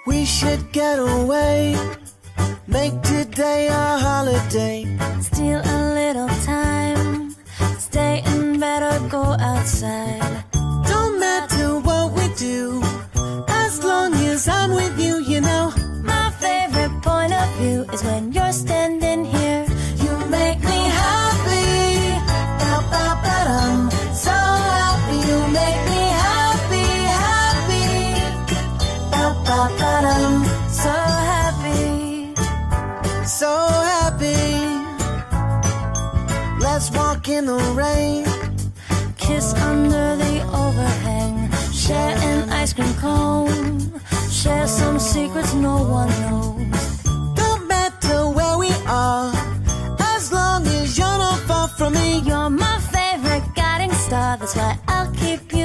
We should get away, make today a holiday. Steal a little time, stay in bed or go outside. Don't matter what we do, as long as I'm with you, you know. My favorite point of view is when you're standing here. You make me happy, ba-ba-ba-dum. So happy, you make me happy, happy, ba-ba-ba-dum. So happy, So happy. Let's walk in the rain, kiss under the overhang, share an ice cream cone, share some secrets no one knows. don't matter where we are, as long as you're not far from me. You're my favorite guiding star, that's why I'll keep you